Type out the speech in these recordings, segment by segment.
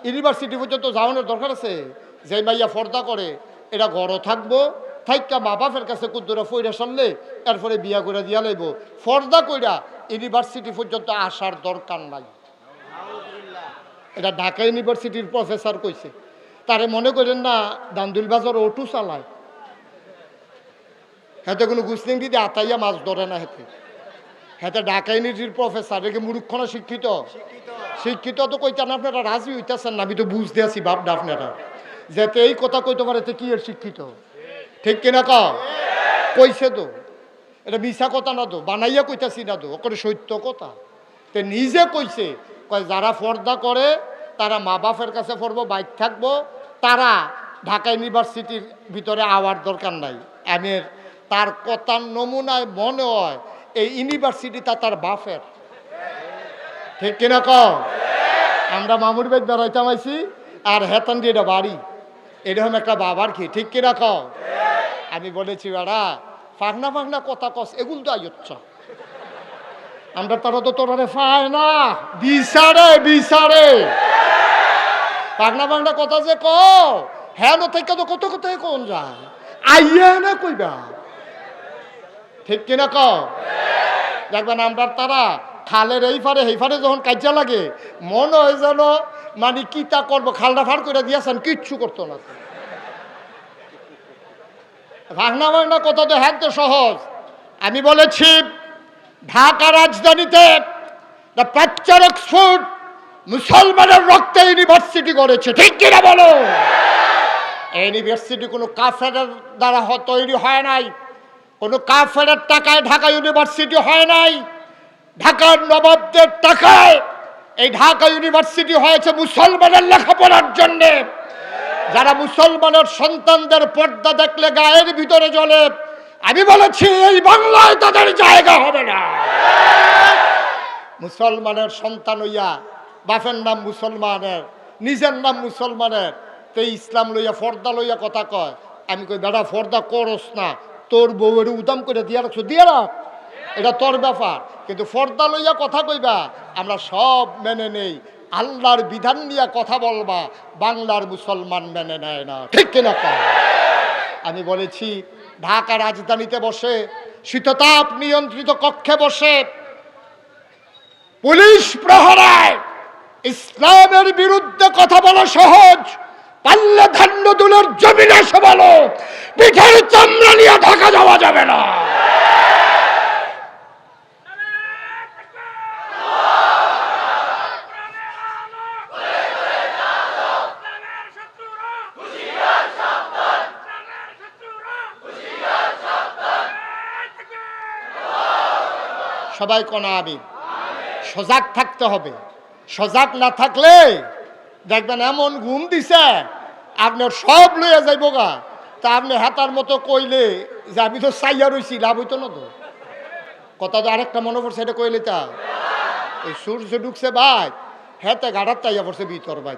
University পর্যন্ত যাওয়ানোর দরকার আছে। যে মাইয়া পর্দা করে এটা ঘরও থাকবো, থাইকা মা বাপের কাছে কুদ্দুরা ফইরা সারলে এরপরে বিয়া করে দিয়া লাইব। পর্দা কইরা ইউনিভার্সিটি পর্যন্ত আসার দরকার নাই। এটা ঢাকা ইউনিভার্সিটির প্রফেসর কইছে। তারে মনে করেন না দান্দুল বাজার অটো চালায়, হাতে কোনো গুসলিং দিদি আতাইয়া মাছ ধরে না। হেতে হাতে ঢাকা ইউনিভার্সিটির প্রফেসর রেখে মুরুক্ষণা শিক্ষিত শিক্ষিত তো কইতেন আপনারা রাজি হইতেছেন না। আমি তো বুঝতে আছি বাপডা আপনারা যাতে এই কথা কইতে পারে কি এর শিক্ষিত, ঠিক কিনা কইছে তো। এটা মিশা কথা না তো, বানাইয়া কইতাছি না তো, ওকে সত্য কথা। তে নিজে কইছে কয় যারা পর্দা করে তারা মা বাপের কাছে পড়বো, বাইক থাকবো, তারা ঢাকা ইউনিভার্সিটির ভিতরে আওয়ার দরকার নাই। আমি তার কথার নমুনায় মনে হয় এই ইউনিভার্সিটিটা তার বাপের, ঠিক কিনা আমরা মামুর বেদ বেড়াইতাম আইছি আর হেতান দিয়ে এটা বাড়ি, এরকম একটা বাবার কি, ঠিক কিনা আমি বলেছি বেড়া ফাঁকনা ফাঁকনা কথা কস এগুলো তো আইচ্ছা আমরা তারা তো তোরারে পায় না বিচারে বিচারে পাগনা পাগনা কথা যে হ্যাঁ থেকে তো কত কোথায় কোন যায় আইয়া না কইবা, ঠিক কিনা দেখবেন আমরা তারা খালের এই ফারে এই ফারে যখন কাজা লাগে মনে হয় যেন মানে কি তা করবো, খালটা ফার করে দিয়েছেন কিচ্ছু করতো না। ভাগনা ভাগনা কথা তো হ্যাঁ তো সহজ। আমি বলেছি ঢাকা রাজধানীতে প্রাচ্যের অক্সফোর্ড মুসলমানের রক্তে ইউনিভার্সিটি করেছে, ঠিক কিনা বলো? এই ইউনিভার্সিটি কোনো কাফেরের দ্বারা তৈরি হয় নাই, কোনো কাফেরের টাকায় ঢাকা ইউনিভার্সিটি হয় নাই। ঢাকার নবাবদের টাকায় এই ঢাকা ইউনিভার্সিটি হয়েছে মুসলমানের লেখাপড়ার জন্যে। যারা মুসলমানের সন্তানদের পর্দা দেখলে গায়ের ভিতরে জ্বলে, আমি বলেছি এই বাংলায় তাদের জায়গা হবে না। মুসলমানের সন্তান হইয়া বাপের নাম মুসলমানের, নিজের নাম মুসলমানের, তো ইসলাম লইয়া পর্দা লইয়া কথা কয়। আমি কই বেটা পর্দা করস না, তোর বউয়ের উদাম করে দিয়া রাখছো, দিয়া রাখ, এটা তোর ব্যাপার। কিন্তু পর্দা লইয়া কথা কইবা আমরা সব মেনে নেই, আল্লাহর বিধান নিয়ে কথা বলবা বাংলার মুসলমান মেনে নেয় না, ঠিক কিনা আমি বলেছি ঢাকা রাজধানীতে বসে শীততাপ নিয়ন্ত্রিত কক্ষে বসে পুলিশ প্রহরায় ইসলামের বিরুদ্ধে কথা বলা সহজ, পাল্লা ধান্য দুলের জমিনে এসে বলো পিঠের চামড়া নিয়ে ঢাকা যাওয়া যাবে না। সবাই কোনা আমি সজাগ থাকতে হবে। সজাগ না থাকলে দেখবেন এমন ঘুম দিছে আপনার সব লইয়া যাইব গা। তা আপনি হাতার মতো কইলে যে আমি তো চাইয়া রইছি, লাভ হইতো না তো। কথা তো আরেকটা মনে পড়ছে, এটা কইলে তা এই সূর্য ঢুকছে ভাই, হেতে গাড়ার তাইয়া পড়ছে ভিতর ভাই।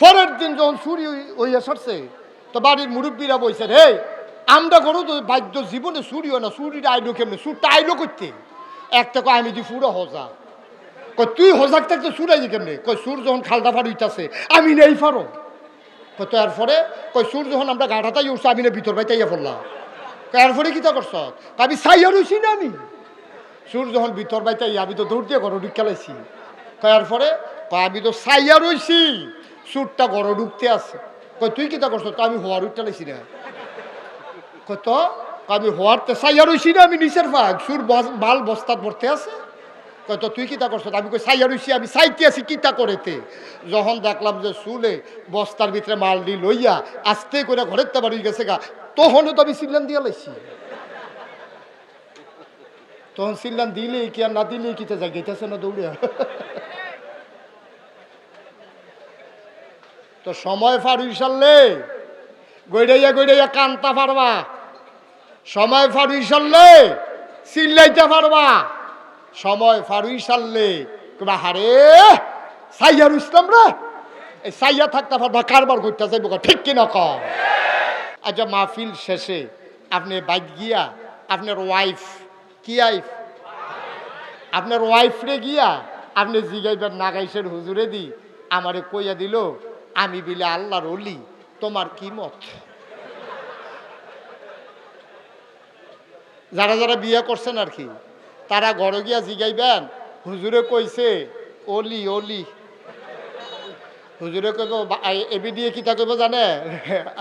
পরের দিন যখন সূর্য হইয়া সরছে তো বাড়ির মুরব্বীরা বলছে রে আমরা করো তো বাদ্য জীবনে চুরি হয় না, চুরিটা আইলো কেমনি, চুরটা আইলো করতে একটা কয় আমি দি পুরো হজা, কই তুই হজাক থাকতে চুর আইলি কেমনি, কই চুর যখন খালদা ফার হইতাছে আমি নেই ফারো, কই তো এরপরে কই চুর যখন আমরা গাঠাতাই উঠছে আমি না ভিতর ভাই তাইয়া পড়লাম, কই এরপরে কি তা করছ, আমি চাইয়া রইছি না, আমি চুর যখন ভিতর ভাই তাই আমি তো দৌড় দিয়ে ঘরে ঢুকে লাইছি, কই এরপরে কই আমি তো চাইয়া রইছি চুরটা ঘরে ঢুকতে আছে, কই তুই কি তা করছ, তো আমি হওয়ার উঠতে লাইছি না, কত আমি হওয়ারতে চাইয়া রইছি না, আমি নিচের ভাগ সুর মাল বস্তাত ভরতে আছে, কত তুই কিতা করছ, আমি কই চাইয়া রইছি, আমি চাইতে আছি কিতা করেতে, যখন দেখলাম যে চুলে বস্তার ভিতরে মাল দি লইয়া আস্তে করে ঘরের তে বাড়ি গেছে গা, তখনও তো আমি সিল্লান দিয়া লাইছি, তখন সিল্লান দিলে কি আর না দিলে কিতা যায় গেতেছে না দৌড়িয়া। তো সময় ফারুই সারলে গইড়াইয়া গইড়াইয়া কান্তা পারবা, সময় ফারুই সারলে চিল্লাইতে পারবা, সময় ফারুই সারলে তোমরা হারে সাইয়ার ইসলাম রে এই সাইয়া থাকতে পারবা, কারবার করতে যাইব, ঠিক কিনা কম। আচ্ছা মাহফিল শেষে আপনি বাইক গিয়া আপনার ওয়াইফ কি আইফ আপনার ওয়াইফ রে গিয়া আপনি জিগাইবেন নাগাইশের হুজুরে দি আমারে কইয়া দিল আমি বিলে আল্লাহর অলি, তোমার কি মত? যারা যারা বিয়ে করছেন আর কি, তারা ঘরে গিয়া জিগাইবেন হুজুরে কইছে অলি অলি। হুজুরে কইব এবি দিয়ে কিতা কইব জানে?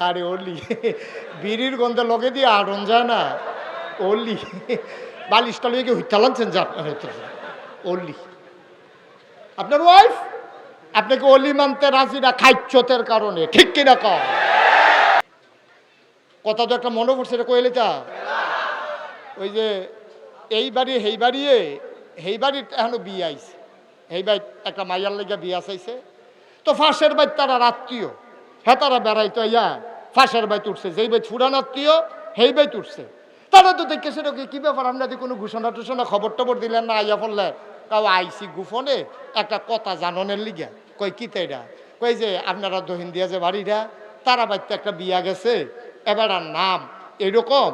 আরে অলি, বিড়ির গন্ধে লগে দিয়ে আড়ন যায় না, অলি। বালিশটা লইয়ে গিয়ে হুইতা লাগছেন যা অলি। আপনার ওয়াইফ আপনাকে অলি মানতে রাজি না খাইচ্ছতের কারণে, ঠিক কিনা কও? কথা তো একটা মনে পড়ছে, এটা কইলে তা ওই যে এই বাড়ি হেই বাড়িয়ে হেই বাড়ির এখনো বিয়ে আইছে, এই বাড়ি একটা মাইয়ার লেগে বিয়া চাইছে, তো ফাঁসের বাড়ি তারা আত্মীয়, হ্যাঁ তারা বেড়াইতো ইয়া ফাঁসের বাড়ি উঠছে, যেই বাড়ি ছুড়ান আত্মীয় সেই বাড়ি উঠছে। তারা তো দেখে সেটা কি ব্যাপার, আমরা যদি কোনো ঘোষণা টোষণা খবর টবর দিলেন না, আইয়া পড়লে কাউ আইসি গুফনে একটা কথা জাননের লিগা। কই কি তাইরা? কই যে আপনারা দহিন দিয়া যে বাড়িটা তারা বাড়িতে একটা বিয়া গেছে, এবার আর নাম এরকম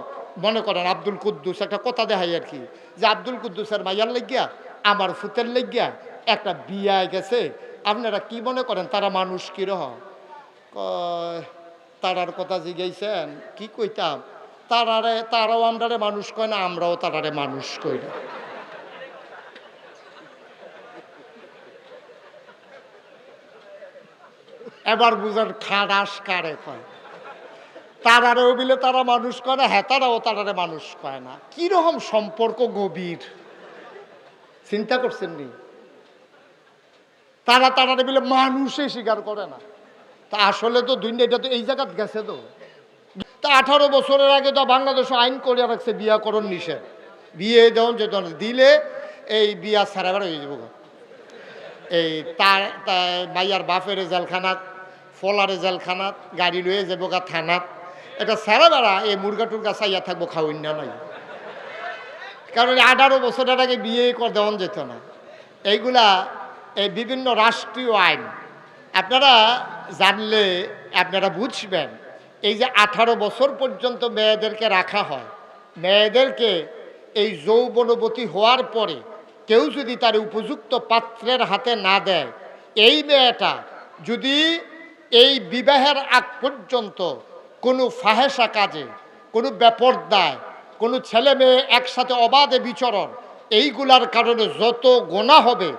মনে করেন আব্দুল কুদ্দুস, একটা কথা দেখাই আর কি, যে আব্দুল কুদ্দুসের মাইয়ার লেগিয়া আমার ফুতের লেগিয়া একটা বিয়া গেছে, আপনারা কি মনে করেন তারা মানুষ কিরকম? তারার কথা জিগাইছেন, কি কইতাম, তারাও আমরারে মানুষ কয় না, আমরাও তারারে মানুষ কই না। এবার বুঝার খাডাস কারে কয়, তারারেও বিলে তারা মানুষ কয় না, হ্যাঁ তারাও তারারে মানুষ কয় না। কিরকম সম্পর্ক গভীর, চিন্তা করছেন নি? তারা তারারে বিলে মানুষে স্বীকার করে না। তা আসলে তো দুনিয়া এটা তো এই জায়গাত গেছে তো। তা 18 বছরের আগে তো বাংলাদেশে আইন করে রাখছে বিয়াকরণ নিষেধ, বিয়ে দেওয়ান যে দিলে এই বিয়া ছাড়াবার হয়ে যাব। এই তার মাইয়ার বাপের জেলখানাত, ফলারে জেলখানাত, গাড়ি লয়ে যাবো গা থানাত, এটা ছাড়া বেড়া এই মুরগা টুরগা চাইয়া থাকবো খাওয়াই না নাই। কারণ 18 বছরের আগে বিয়ে করে দেওয়ান যেত না। এইগুলা এই বিভিন্ন রাষ্ট্রীয় আইন আপনারা জানলে আপনারা বুঝবেন। এই যে 18 বছর পর্যন্ত মেয়েদেরকে রাখা হয়, মেয়েদেরকে এই যৌবনবতী হওয়ার পরে কেউ যদি তার উপযুক্ত পাত্রের হাতে না দেয়, এই মেয়েটা যদি এই বিবাহের আগ পর্যন্ত কোনো ফাহেসা কাজে, কোনো বেপরদায়, কোনো ছেলে মেয়ে একসাথে অবাধে বিচরণ, এইগুলার কারণে যত গোনা হবে,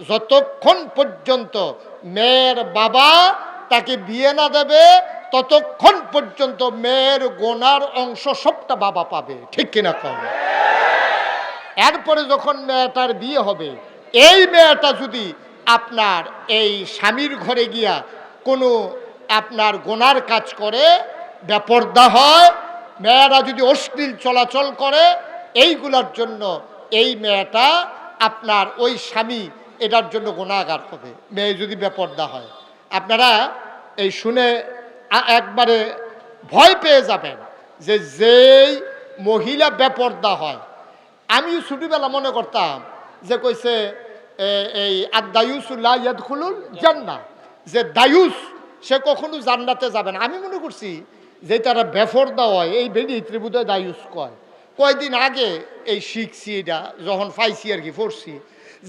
যতক্ষণ পর্যন্ত মেয়ের বাবা তাকে বিয়ে না দেবে ততক্ষণ পর্যন্ত মেয়ের গোনার অংশ সবটা বাবা পাবে, ঠিক কিনা কম? এরপরে যখন মেয়েটার বিয়ে হবে, এই মেয়েটা যদি আপনার এই স্বামীর ঘরে গিয়া কোনো আপনার গোনার কাজ করে, বেপরদা হয়, মেয়েরা যদি অশ্লীল চলাচল করে, এইগুলোর জন্য এই মেয়েটা আপনার ওই স্বামী এটার জন্য গুনাহগার হবে, মেয়ে যদি বেপরদা হয়। আপনারা এই শুনে একবারে ভয় পেয়ে যাবেন যে যেই মহিলা বেপরদা হয়, আমিও ছোটবেলা মনে করতাম যে কইছে এই আদায়ুসুল্লাহ ইয়াদখুলুল জান্নাহ, যে দায়ুস সে কখনো জান্নাতে যাবে না। আমি মনে করছি যে তারা বেপরদা হয় এই বেদি ত্রিভুদয় দায়ুস কয়। কয়দিন আগে এই শিখছি, এটা যখন পাইছি আর কি পড়ছি,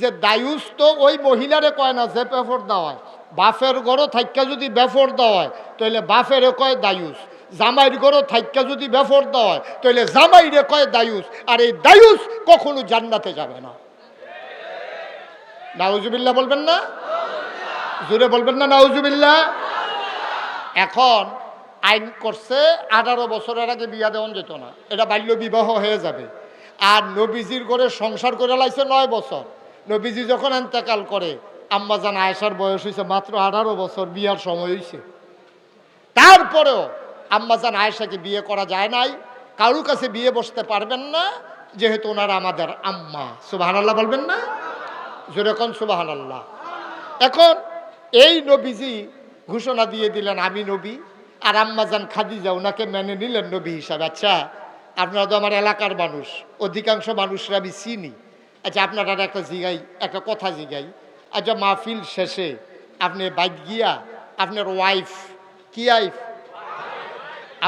যে দায়ুস তো ওই মহিলারে কয় না যে বেপরদা হয়, বাফের গড়ো থাইক্কা যদি বেপরদা হয় তাহলে বাফেরে কয় দায়ুস, জামাইয়ের গড়ো থাইক্কা যদি বেপরদা হয় তাহলে জামাইরে কয় দায়ুস, আর এই দায়ুস কখনো জান্নাতে যাবে না। নাউজুবিল্লাহ বলবেন না? জোরে বলবেন না নাউজুবিল্লাহ? এখন আইন করছে 18 বছরের আগে বিয়া দেওয়া যেত না, এটা বাল্য বিবাহ হয়ে যাবে। আর নবীজির ঘরে সংসার করে লাইছে 9 বছর। নবীজি যখন ইন্তেকাল করে আম্মাজান আয়েশার বয়স হয়েছে মাত্র 18 বছর, বিয়ার সময় হয়েছে। তারপরেও আম্মাজান আয়েশাকে বিয়ে করা যায় নাই, কারুর কাছে বিয়ে বসতে পারবেন না, যেহেতু ওনারা আমাদের আম্মা। সুবহানাল্লাহ বলবেন না? যেরকম সুবহানাল্লাহ। এখন এই নবীজি ঘোষণা দিয়ে দিলেন আমি নবী, আর আম্মাজান খাদিজা ওনাকে মেনে নিলেন নবী হিসাবে। আচ্ছা আপনারা তো আমার এলাকার মানুষ, অধিকাংশ মানুষরা আমি চিনি। আচ্ছা আপনারা একটা কথা জিগাই। আচ্ছা মাহফিল শেষে আপনি বাইক গিয়া আপনার ওয়াইফ, কি ওয়াইফ,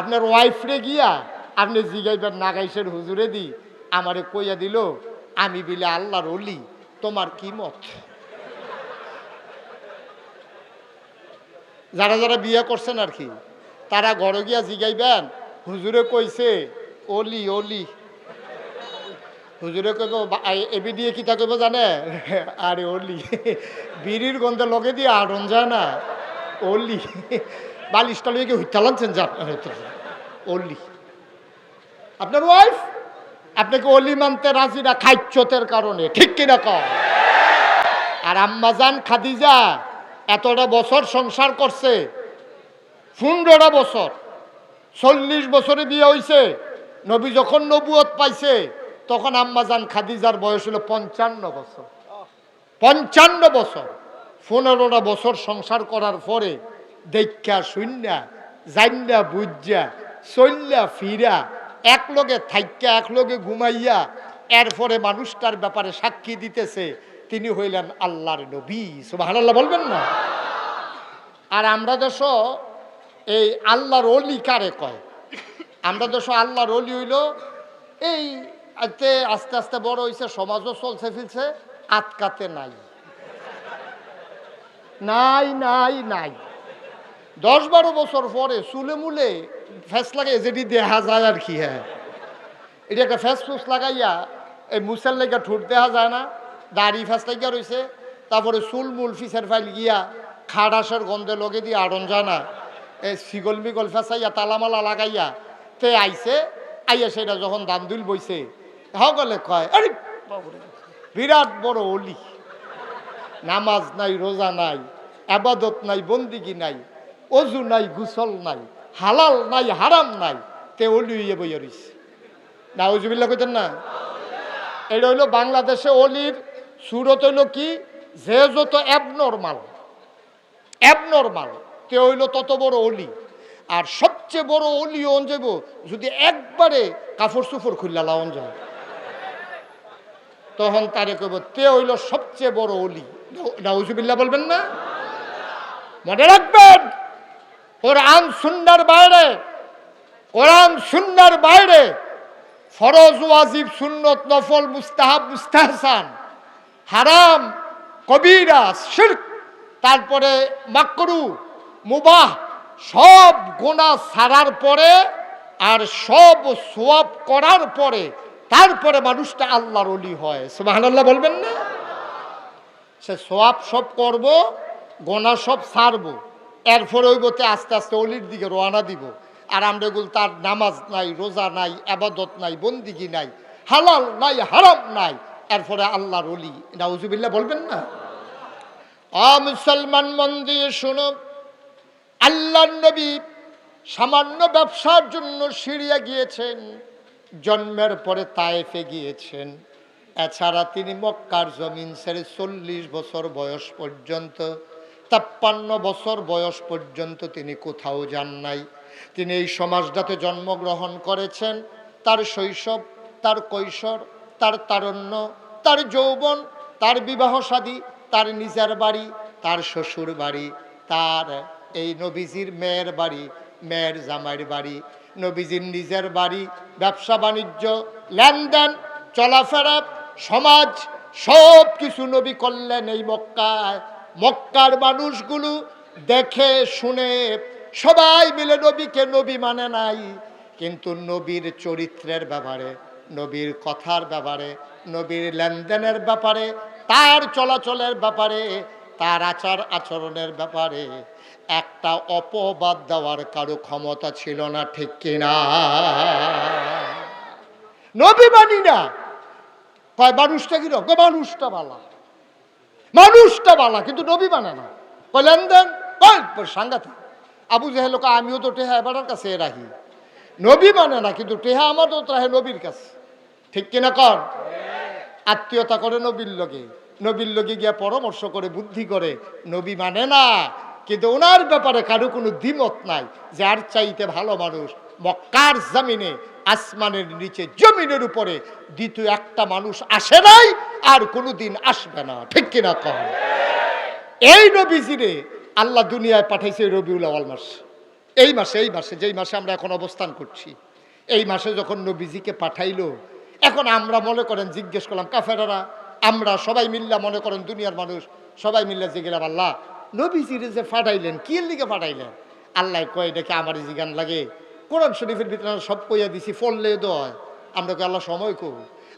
আপনার ওয়াইফরে গিয়া আপনি জিগাইবেন নাগাইশের হুজুরে দি আমারে কইয়া দিল আমি বিলে আল্লাহর অলি, তোমার কি মত? যারা যারা বিয়ে করছেন আর কি, তারা ঘরে গিয়া জিগাইবেন হুজুরে কইছে অলি অলি। হুজুরে কইব এবি দিয়ে কিতা কইব জানে, আরে অলি, বিড়ির গন্ধে লগে দিয়ে আড়ন যায় না, অলি। বালিশটা লইয়ে কি হুইতা লাগছেন যা অলি। আপনার ওয়াইফ আপনাকে অলি মানতে রাজি না খাইচ্ছতের কারণে, ঠিক কিনা কর? আর আম্মাজান খাদিজা এতটা বছর সংসার করছে, 15টা বছর, 40 বছরে বিয়ে হইছে। নবী যখন নবুয়ত পাইছে তখন আম্মাজান খাদিজার বয়স হলো 55 বছর। 55 বছর, 15টা বছর সংসার করার পরে দেখা শূন্যা জান্যা বুঝা চল্যা ফিরা একলগে থাইকা একলগে ঘুমাইয়া এরপরে মানুষটার ব্যাপারে সাক্ষী দিতেছে তিনি হইলেন আল্লাহর নবী। সুবহানাল্লাহ বলবেন না? আর আমরা দেশ এই আল্লাহর অলি কারে কয়? আমরা দেশ আল্লাহর অলি হইল এই আস্তে আস্তে বড় হইছে, সমাজও চলছে ফিরছে, আটকাতে নাই নাই নাই নাই। 10-12 বছর পরে চুলে মুলে ফ্যাস লাগাই যেটি দেখা যায় আর কি। হ্যাঁ, এটা একটা ফ্যাস ফুস লাগাইয়া এই মুসের লেগা ঠোঁট দেখা যায় না, দাড়ি ফ্যাস লাগিয়া রয়েছে, তারপরে চুল মূল ফিসের ফাইল গিয়া খাড়াসের গন্ধে লগে দিয়ে আড়ন যায় না, এই শিগল মিগল ফেসাইয়া তালামালা লাগাইয়া তে আইছে। আইয়া সেটা যখন দান্দুল বইছে সকলে কয় আরে বিরাট বড় অলি, নামাজ নাই, রোজা নাই, আবাদত নাই, বন্দিগি নাই, অজু নাই, গুসল নাই, হালাল নাই, হারাম নাই, তে অলি হইয়া বইয়া রইছে। নাউজুবিল্লাহ কইতেন না? এটা হইল বাংলাদেশে অলির সুরত হইল কি, যে যত অ্যাবনর্মাল তে হইল তত বড় অলি। আর সবচেয়ে বড় অলি অন যাব যদি একবারে কাপড় চুপড় খুললা লাওন যায়, তখন তারে কইব তে হইল সবচেয়ে বড় অলি। নাউজুবিল্লাহ বলবেন না? মনে রাখবেন, কোরআন সুন্নাহর বাইরে ফরজ ওয়াজিব সুন্নত নফল মুস্তাহাব মুস্তাহসান হারাম কবিরা শিরক তারপরে মাকরু মুবাহ সব গুনাহ ছাড়ার পরে আর সব সওয়াব করার পরে তারপরে মানুষটা আল্লাহর ওলি হয়। সুবহানাল্লাহ বলবেন না? সে সওয়াব সব করব, গুনাহ সব ছাড়বো, এরপরে ওইবতে আস্তে আস্তে অলির দিকে রওনা দিব। আর আমরা এগুলো তার নামাজ নাই, রোজা নাই, আবাদত নাই, বন্দিগি নাই, হালাল নাই, হারাম নাই, এরপরে আল্লাহর ওলি। নাউজুবিল্লাহ বলবেন না? মুসলমান মন দিয়ে শুনো, আল্লাহর নবী সামান্য ব্যবসার জন্য সিরিয়া গিয়েছেন, জন্মের পরে তায়েফে গিয়েছেন। এছাড়া তিনি মক্কার জমিন ছেড়ে 40 বছর বয়স পর্যন্ত, 53 বছর বয়স পর্যন্ত তিনি কোথাও যান নাই। তিনি এই সমাজটাতে জন্মগ্রহণ করেছেন। তার শৈশব, তার কৈশোর, তার তারুণ্য, তার যৌবন, তার বিবাহ শাদী, তার নিজের বাড়ি, তার শ্বশুর বাড়ি, তার এই নবীজির মেয়ের বাড়ি, মেয়ের জামাইয়ের বাড়ি, নবীজির নিজের বাড়ি, ব্যবসা বাণিজ্য, লেনদেন, চলাফেরা, সমাজ, সব কিছু নবী করলেন এই মক্কায়। মক্কার মানুষগুলো দেখে শুনে সবাই মিলে নবীকে নবী মানে নাই, কিন্তু নবীর চরিত্রের ব্যাপারে, নবীর কথার ব্যাপারে, নবীর লেনদেনের ব্যাপারে, তার চলাচলের ব্যাপারে, তার আচার আচরণের ব্যাপারে একটা অপবাদ দেওয়ার কারো ক্ষমতা ছিল না, ঠিক কিনা? নবী মানি না, কয় মানুষটা কিরকম, মানুষটা বালা কিন্তু নবী মানে না। কয় লেনদেন, সাংঘাতিক। আবু জাহেল কয় আমিও তো টেহা এবার কাছে রাখি, নবী মানে না কিন্তু টেহা আমার তো রাহে নবীর কাছে, ঠিক কিনা কর? আত্মীয়তা করে নবীর লগে গিয়া পরামর্শ করে, বুদ্ধি করে, নবী মানে না, কিন্তু ওনার ব্যাপারে কারো কোনো দ্বিমত নাই। যার চাইতে ভালো মানুষ মক্কার জমিনে, আসমানের নিচে, জমিনের উপরে দ্বিতীয় একটা মানুষ আসে নাই, আর কোনোদিন আসবে না, ঠিক কিনা কর? এই নবীজিরে আল্লাহ দুনিয়ায় পাঠাইছে রবিউল আউয়াল মাস। এই মাসে যেই মাসে আমরা এখন অবস্থান করছি, এই মাসে যখন নবীজিকে পাঠাইলো, এখন আমরা মনে করেন জিজ্ঞেস করলাম কাফেরারা, আমরা সবাই মিল্লা মনে করেন দুনিয়ার মানুষ সবাই মিল্লা জিজ্ঞেলাম আল্লাহ নবীজিরে যে ফাটাইলেন কি লিগে ফাটাইলেন? আল্লাহ কয় দেখে আমার জিগান লাগে, কোরআন শরীফের ভিতরে সব কইয়া দিছি, ফললে দয়। আমরা কি আল্লাহ সময় কো?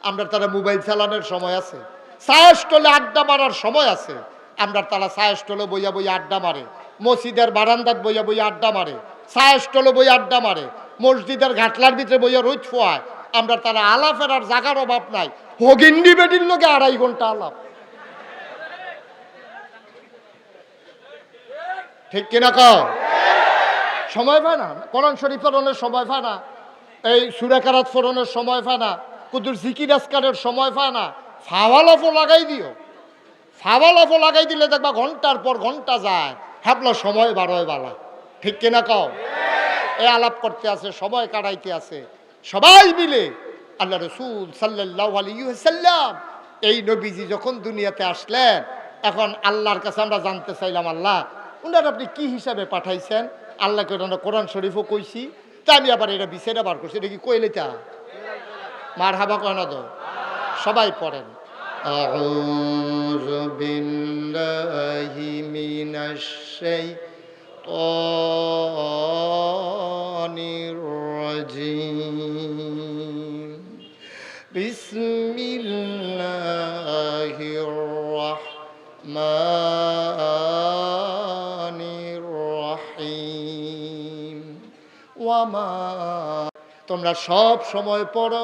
আমরা তারা মোবাইল চালানোর সময় আছে, চায়ের স্টলে আড্ডা মারার সময় আছে। আমরা তারা চায়ের স্টলে বইয়া বইয়া আড্ডা মারে, মসজিদের বারান্দাত বইয়া বইয়া আড্ডা মারে, চায়ের স্টলে বইয়া আড্ডা মারে, মসজিদের ঘাটলার ভিতরে বইয়া রোজ ফোয়ায়। আমরা তারা আলাপের আর জাগার অভাব নাই। হগিন্ডি বেটির লোকে 2.5 ঘন্টা আলাপ, ঠিক কিনা কও? সময় পায় না, কোরআন শরীফ পড়নের সময় পায় না, এই সূরা কারাত পড়নের সময় পায় না, কুদুর জিকির আজকারের সময় পায় না। ফাওয়ালাফো লাগাই দিও, ফাওয়ালাফো লাগাই দিলে দেখবা ঘন্টার পর ঘন্টা যায়, হ্যাপলা সময় বারোয় বালা, ঠিক কিনা কও? এই আলাপ করতে আছে, সময় কাটাইতে আছে সবাই মিলে। আল্লাহ রাসূল সাল্লাল্লাহু আলাইহি ওয়াসাল্লাম এই নবীজি যখন দুনিয়াতে আসলেন, এখন আল্লাহর কাছে আমরা জানতে চাইলাম, আল্লাহ উনার আপনি কি হিসাবে পাঠাইছেন? আল্লাহকে আমরা কোরআন শরীফও কইছি, তা আমি আবার এটা বিচারে বার করছি, এটা কি কইলে তা মারহাবা কয় না তো? সবাই পড়েন, আউযু বিল্লাহি মিনাশ শাইতানির রাজিম, বিসমিল্লাহির রাহমানির রাহিম। ওয়ামা, তোমরা সব সময় পড়ো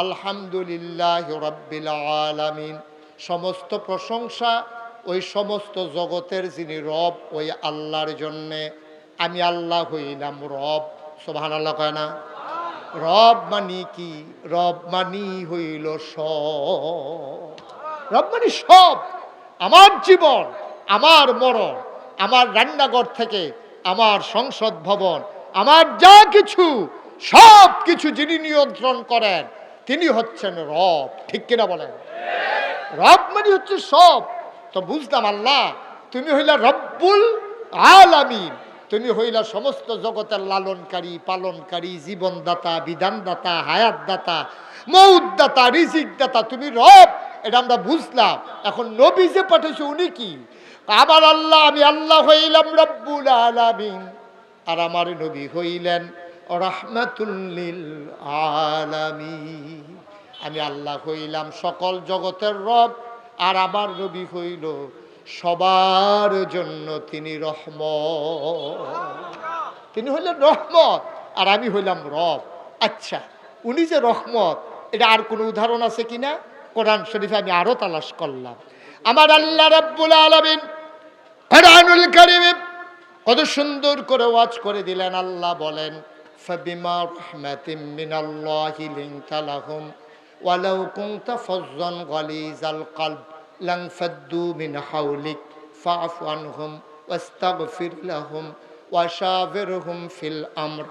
আলহামদুলিল্লাহি রাব্বিল আলামিন। সমস্ত প্রশংসা ওই সমস্ত জগতের যিনি রব, ওই আল্লাহর জন্যে। আমি আল্লাহ হইলাম রব। সুবহানাল্লাহ কয় না? রব মানি কি? রব মানি হইল সব। রব মানি সব। আমার জীবন, আমার মরণ, আমার রান্নাঘর থেকে আমার সংসদ ভবন, আমার যা কিছু, সব কিছু যিনি নিয়ন্ত্রণ করেন তিনি হচ্ছেন রব, ঠিক কিনা বলেন? রব মানে হচ্ছে সব। তো বুঝলাম আল্লাহ তুমি হইলা রব্বুল আলামিন, তুমি হইলা সমস্ত জগতের লালনকারী, পালনকারী, জীবনদাতা, বিধানদাতা, হায়াতদাতা, মৌতদাতা, রিজিকদাতা, তুমি রব। এটা আমরা বুঝলাম। এখন নবী যে পাঠিয়েছে উনি কি? আমার আল্লাহ, আমি আল্লাহ হইলাম রব্বুল আলামিন, আর আমার নবী হইলেন রাহমাতুল লিল আলামিন। আমি আল্লাহ হইলাম সকল জগতের রব, আর আমার নবী হইল সবার জন্য তিনি রহমত। তিনি হইলেন রহমত, আর আমি হইলাম রব। আচ্ছা, উনি যে রহমত, এটা আর কোনো উদাহরণ আছে কিনা? কোরআন শরীফে আমি আরো তালাশ করলাম। আমার আল্লাহ রাব্বুল আলামিন কোরআনুল কারীমে কত সুন্দর করে ওয়াজ করে দিলেন। আল্লাহ বলেন, ফাবিমা রাহমাতিম মিনাল্লাহি লিনতা লাহুম ওয়ালাউ কুনতা ফাজ্জান গালিজাল কলব লানফাদ্দু মিন হাওলিক ফাআফু আনহুম ওয়াস্তাগফির লাহুম ওয়াশাবিরহুম ফিল আমর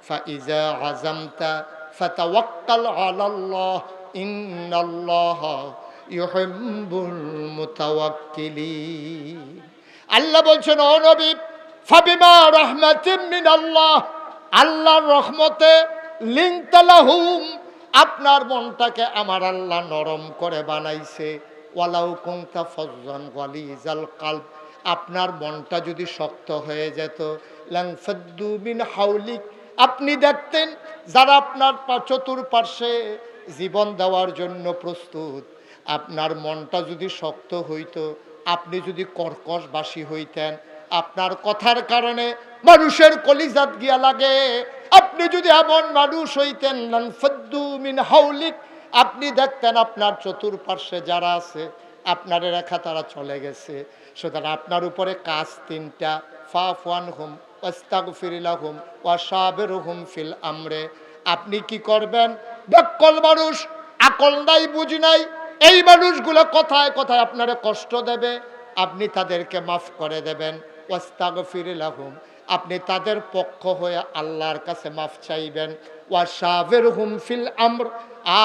ফাইজা আযামতা ফাতাওয়াক্কাল আলাল্লাহ ইন্নাল্লাহা ইউহিব্বুল মুতাওয়াক্কিলিন। আল্লাহ বলছেন, ও নবী, ফাবিমা রাহমাতিম মিনাল্লাহ, আল্লাহর রহমতে লিনতা লাহুম, আপনার মনটাকে আমার আল্লাহ নরম করে বানাইছে। ওয়ালাউ কুনতা ফাজ্জান গালিজাল কলব, আপনার মনটা যদি শক্ত হয়ে যেত, লানফাদ্দু মিন হাওলিক, আপনি দেখতেন যারা আপনার চতুর্পার্শ্বে জীবন দেওয়ার জন্য প্রস্তুত। আপনার মনটা যদি শক্ত হইতো, আপনি যদি কর্কশবাসী হইতেন, আপনার কথার কারণে মানুষের কলিজাত গিয়া লাগে, আপনি যদি এমন মানুষ হইতেন, লানফাদ্দু মিন হাওলিক, আপনি দেখতেন আপনার চতুর্পার্শ্বে যারা আছে আপনার রেখা তারা চলে গেছে। সুতরাং আপনার উপরে কাজ তিনটা, ফাফু আনহুম ওয়াস্তাগফির লাহুম ওয়াশাবিরহুম ফিল আমরে। আপনি কি করবেন? বেকল মানুষ, আকল নাই, বুঝি নাই, এই মানুষগুলো কথায় কথায় আপনারে কষ্ট দেবে, আপনি তাদেরকে মাফ করে দেবেন। ওয়াস্তাগফির লাহুম, আপনি তাদের পক্ষ হয়ে আল্লাহর কাছে মাফ চাইবেন। ওয়াশাবিরহুম ফিল আমর,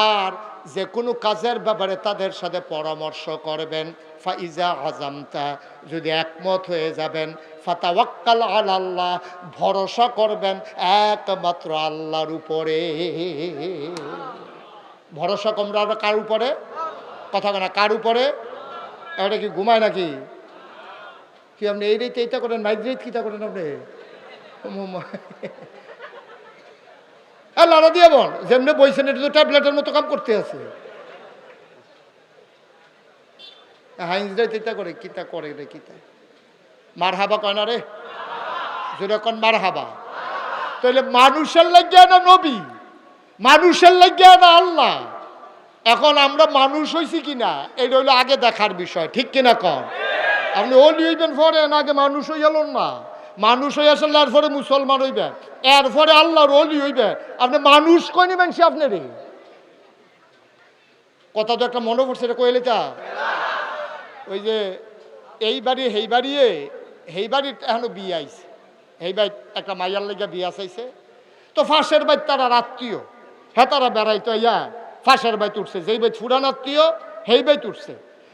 আর যে কোনো কাজের ব্যাপারে তাদের সাথে পরামর্শ করবেন। ফাইজা আযামতা, যদি একমত হয়ে যাবেন। ফাতাওয়াক্কাল আলাল্লাহ, ভরসা করবেন একমাত্র আল্লাহর উপরে। ভরসা করবেন কার উপরে? কথা না, কার উপরে? এটা কি ঘুমায় নাকি? কি আপনি এই রেট এইটা করেন, নাইট রেট কিটা করেন আপনি? লাড়া দিয়ে বল যেমনি বইছেন, এটা তো ট্যাবলেটের মতো কাম করতে আছে। হাইন্স রে চিন্তা করে কিতা করে রে, কিতা মার হাবা কয় না রে, যেরকম মার হাবা। তাহলে মানুষের লাগিয়া না নবী, মানুষের লাগিয়া না আল্লাহ? এখন আমরা মানুষ হইছি কিনা এটা হইলো আগে দেখার বিষয়, ঠিক কিনা কর? আপনি ওলি হইবেন পরে না, আগে মানুষ হয়ে গেল না? মানুষ হয়ে আসলে এরপরে মুসলমান হইবেন, এরপরে আল্লাহর ওলি হইবেন। আপনি মানুষ কই নিবেন সে আপনি রে? কথা তো একটা মনে পড়ছে, এটা কইলে তা ওই যে এই বাড়ি হেই বাড়িয়ে, হেই বাড়ির এখনো বিয়ে আইছে, হেই বাড়ি একটা মাইয়ার লেগে বিয়া চাইছে। তো ফাঁসের বাড়ি তারা আত্মীয়, হ্যাঁ তারা বেড়াইতো ইয়া ফাঁসের বাড়ি উঠছে, যেই বাড়ি ফুরান আত্মীয় হেই বাড়ি উঠছে।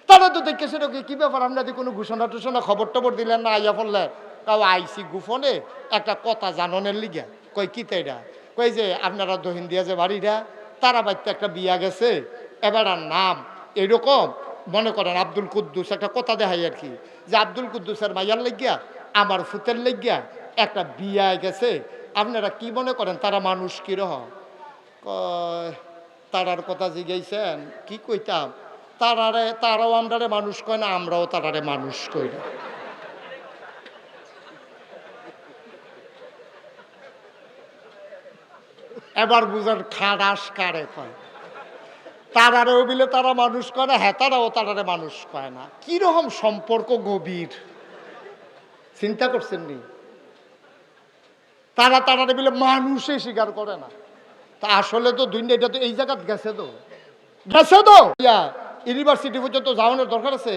তারা তো দেখে সেটা কি ব্যাপার, আপনাদের কোনো ঘোষণা টোষণা খবর টবর দিলেন না? আইয়া পড়লে তাও আইসি গুফনে একটা কথা জাননের লিগা। কই কি তাইরা? কই যে আপনারা দহিন দিয়া যে বাড়িটা, তারা বাড়িতে একটা বিয়া গেছে, এবার আর নাম এরকম মনে করেন আব্দুল কুদ্দুস, একটা কথা দেখাই আর কি, যে আব্দুল কুদ্দুসের মাইয়ার লেগিয়া আমার ফুতের লেগিয়া একটা বিয়া গেছে। আপনারা কি মনে করেন তারা মানুষ কিরকম? তারার কথা জিগাইছেন, কি কইতাম? তারাও আমরারে মানুষ কয় না, আমরাও তারারে মানুষ কই না। এবার বুঝেন খাটাস কারে কয়। তারারেও বিলে তারা মানুষ কয় না, হ্যাঁ তারাও তারারে মানুষ কয় না। কিরকম সম্পর্ক গভীর, চিন্তা করছেন নি? তারা তারারে বিলে মানুষে স্বীকার করে না। তা আসলে তো দুনিয়া এটা তো এই জায়গা গেছে, তো গেছে তো ইউনিভার্সিটি পর্যন্ত যাওয়ানোর দরকার আছে।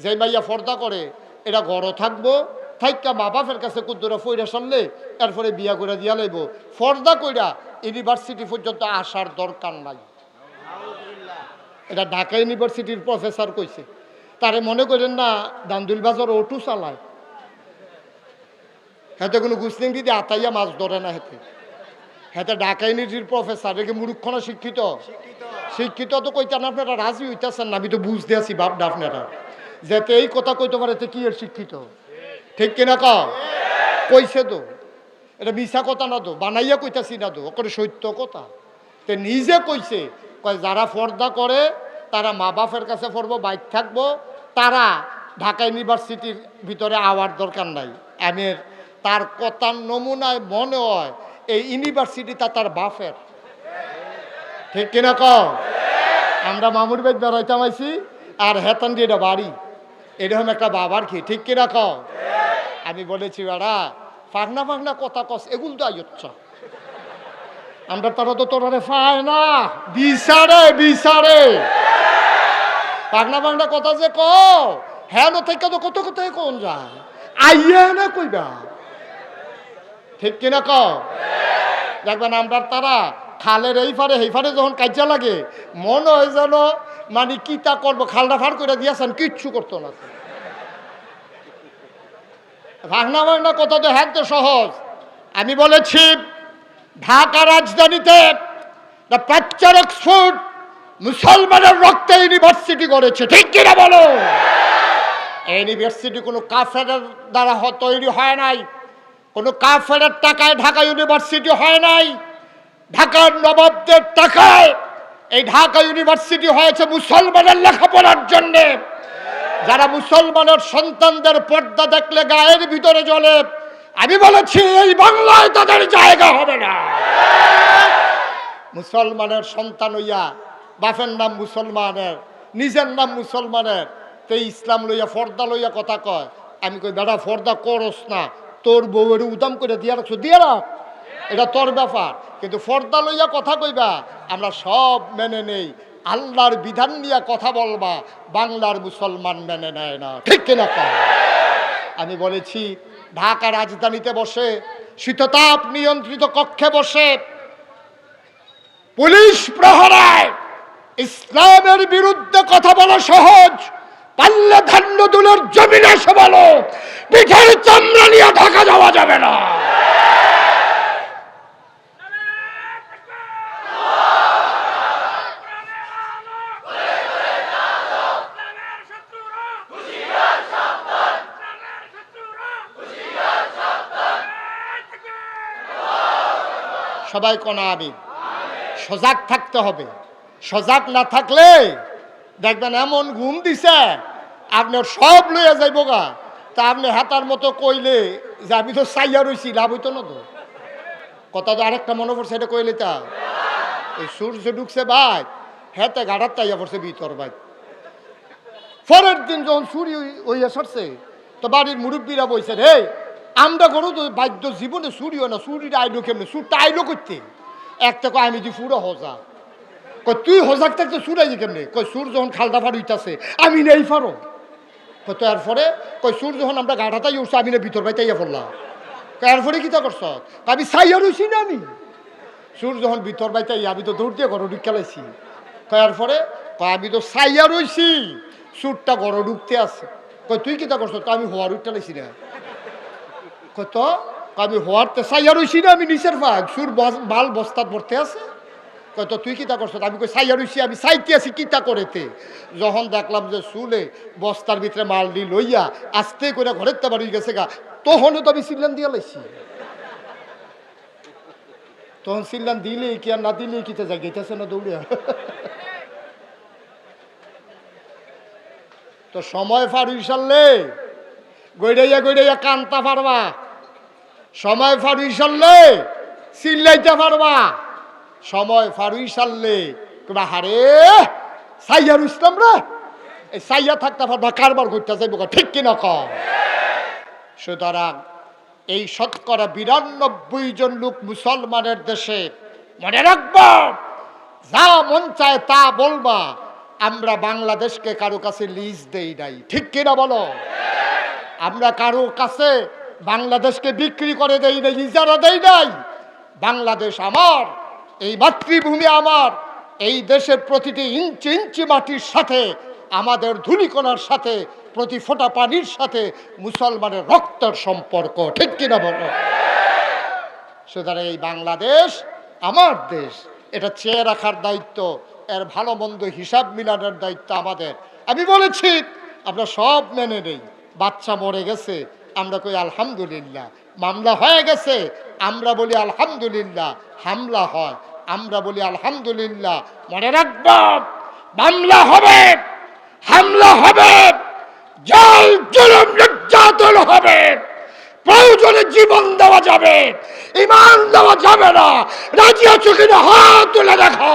যে মাইয়া ফর্দা করে এটা ঘরও থাকবো, থাইকা মা বাপের কাছে কুদ্দুরা ফইরা সারলে এরপরে বিয়া করে দিয়া লাইব। ফর্দা কইরা ইউনিভার্সিটি পর্যন্ত আসার দরকার নাই। এটা ঢাকা ইউনিভার্সিটির প্রফেসর কইছে। তারে মনে করেন না দান্দুল বাজার অটো চালায়, হাতে কোনো গুসলিম দিদি আতাইয়া মাছ ধরে না। হেতে হাতে ঢাকা ইউনিভার্সিটির প্রফেসর, একে মুরুক্ষ না শিক্ষিত? শিক্ষিত তো কইতেন আপনারা রাজি হইতেছেন না, আমি তো বুঝতে আছি বাপডা আপনারা যাতে এই কথা কইতে পারে কি এর শিক্ষিত, ঠিক কিনা কইছে তো? এটা মিশা কথা না তো, বানাইয়া কইতাছি না তো, ওকে সত্য কথা। তে নিজে কইছে, কয় যারা পর্দা করে তারা মা বাপের কাছে পড়বো, বাইক থাকবো, তারা ঢাকা ইউনিভার্সিটির ভিতরে আওয়ার দরকার নাই। আমি তার কথার নমুনায় মনে হয় এই ইউনিভার্সিটিটা তার বাপের, ঠিক কিনা আমরা মামুর বেদ বেড়াইতাম আইছি আর হেতান দিয়ে এটা বাড়ি, এরকম একটা বাবার কি, ঠিক কিনা আমি বলেছি বেড়া ফাঁকনা ফাঁকনা কথা কস, এগুলো তো আইচ্ছ আমরা, তারা তো তোরারে পায় না, বিচারে বিচারে পাগনা পাগনা কথা যে হ্যাঁ থেকে তো কত কোথায় কোন যায় আইয়া না কইবা, ঠিক কিনা দেখবেন আমরা তারা খালের এই ফারে এই ফারে যখন কাজা লাগে মনে হয় যেন মানে কিতা করবো, খালটা ফার করে দিয়েছেন, কিচ্ছু করতো না। ভাগনা ভাগনা কথা তো হ্যাঁ তো সহজ। আমি বলেছি ঢাকা রাজধানীতে প্রাচ্যের অক্সফোর্ড মুসলমানের রক্তে ইউনিভার্সিটি গড়েছে, ঠিক কিনা বলো? এই ইউনিভার্সিটি কোনো কাফের দ্বারা তৈরি হয় নাই, কোনো কাফের টাকায় ঢাকা ইউনিভার্সিটি হয় নাই। ঢাকার নবাবদের টাকায় এই ঢাকা ইউনিভার্সিটি হয়েছে মুসলমানের লেখাপড়ার জন্যে। যারা মুসলমানের সন্তানদের পর্দা দেখলে গায়ের ভিতরে জ্বলে, আমি বলেছি এই বাংলায় তাদের জায়গা হবে না। মুসলমানের সন্তান হইয়া বাপের নাম মুসলমানের, নিজের নাম মুসলমানের, তো ইসলাম লইয়া ফর্দা লইয়া কথা কয়। আমি কই বেটা ফর্দা করস না, তোর বউয়ের উদাম করে দিয়া রাখছো, দিয়া রাখ, এটা তোর ব্যাপার, কিন্তু ফর্দা লইয়া কথা কইবা আমরা সব মেনে নেই। আল্লাহর বিধান নিয়ে কথা বলবা বাংলার মুসলমান মেনে নেয় না, ঠিক কিনা আমি বলেছি ঢাকা রাজধানীতে বসে শীততাপ নিয়ন্ত্রিত কক্ষে বসে পুলিশ প্রহরায় ইসলামের বিরুদ্ধে কথা বলা সহজ, পাল্লে ধান্য দুলের জমিনে এসে বলো পিঠের চামড়া নিয়ে ঢাকা যাওয়া যাবে না। সবাই কোনা আমি সজাগ থাকতে হবে। সজাগ না থাকলে দেখবেন এমন ঘুম দিছে আপনার সব লইয়া যাইব গা। তা আপনি হাতার মতো কইলে যে আমি তো চাইয়া রইছি, লাভ হইতো না তো। কথা তো আরেকটা মনে পড়ছে, এটা কইলে তা এই সূর্য ঢুকছে ভাই, হেতে গাড়ার তাইয়া পড়ছে ভিতর ভাই। পরের দিন যখন চুরি হইয়া সরছে তো বাড়ির মুরব্বীরা বলছে, রে আমরা করো তো বাধ্য জীবনে চুরি হয় না, চুরিটা আইলো কেমনে, চুরটা আইলো করতে। একটা কয় আমি দি পুরো হজা, কই তুই হজাক থাকতে চুরাই কেমনে, কই সুর যখন খালদা ফার হইতাছে আমি নেই ফারো, কই তো এরপরে কই সুর যখন আমরা গাড়াটাই উঠছে আমি না ভিতর বাইতে ইয়া পড়লাম, এরপরে কি তা করছ, আমি সাইয়া রইছি না, আমি সুর যখন ভিতর বাইতে আমি তো দৌড় দিয়ে ঘর ঢুকে লাইছি, এরপরে কয় আমি তো সাইয়া রইছি, সুরটা ঘর ঢুকতে আছে, কই তুই কি তা করছ, আমি হওয়ার উঠতে লাইছি না, কই তো আমি হওয়ারতে সাইয়া রইছি না, আমি নিচের ভাগ সুর বাল বস্তাত ভরতে আছে, কয় তো তুই কিতা করছ, আমি কই সাইয়া রইছি, আমি সাইতে আছি কিতা করেতে। যখন দেখলাম যে চুলে বস্তার ভিতরে মাল দি লইয়া আস্তে করে ঘরের তে বাড়ি গেছে গা, তখনও তো আমি সিল্লান দিয়া লাইছি। তখন সিল্লান দিলে কি আর না দিলে কিতে যায় গেতেছে না দৌড়িয়া। তো সময় ফারুই সারলে গইড়াইয়া গইড়াইয়া কান্তা পারবা, সময় ফারুই সারলে চিল্লাইতে পারবা, সময় ফারুই সারলে হারে সাইয়ার ইসলাম রে, এই সাইয়া থাকতে পারবা, কারবার করতে যাইব, ঠিক কিনা কম। সুতরাং এই শতকরা 92 জন লোক মুসলমানের দেশে মনে রাখবো, যা মন চায় তা বলবা, আমরা বাংলাদেশকে কারো কাছে লিজ দেই নাই, ঠিক কিনা বলো। আমরা কারো কাছে বাংলাদেশকে বিক্রি করে দেই নাই, ইজারা দেই নাই। বাংলাদেশ আমার, এই মাতৃভূমি আমার, এই দেশের প্রতিটি ইঞ্চি ইঞ্চি মাটির সাথে, আমাদের ধূলিকণার সাথে, প্রতি ফোঁটা পানির সাথে মুসলমানের রক্তের সম্পর্ক, ঠিক কিনা বলো। সুতরাং এই বাংলাদেশ আমার দেশ, এটা চেয়ে রাখার দায়িত্ব, এর ভালো মন্দ হিসাব মিলানোর দায়িত্ব আমাদের। আমি বলেছি আমরা সব মেনে নেই, বাচ্চা মরে গেছে আমরা কই আলহামদুলিল্লাহ, মামলা হয়ে গেছে আমরা বলি আলহামদুলিল্লাহ, হামলা হয় আমরা বলি আলহামদুলিল্লাহ। মনে রাখব, মামলা হবে, হামলা হবে, জল জুলুম নির্যাতন হবে, প্রয়োজনে জীবন দেওয়া যাবে, ঈমান দেওয়া যাবে না। রাজি আছো কিনা হাত তুলে দেখো।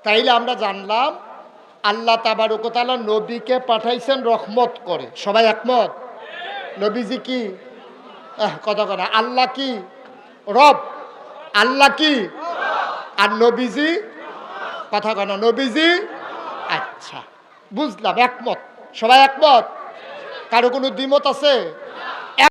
তাইলে আমরা জানলাম আল্লাহ তাবারক ওয়া তাআলা নবীকে পাঠাইছেন রহমত করে, সবাই একমত। নবীজি কি কথা কথা, আল্লাহ কি রব, আল্লাহ কি, আর নবীজি কথা কথা, নবীজি আচ্ছা বুঝলাম, একমত, সবাই একমত, কারো কোনো দ্বিমত আছে?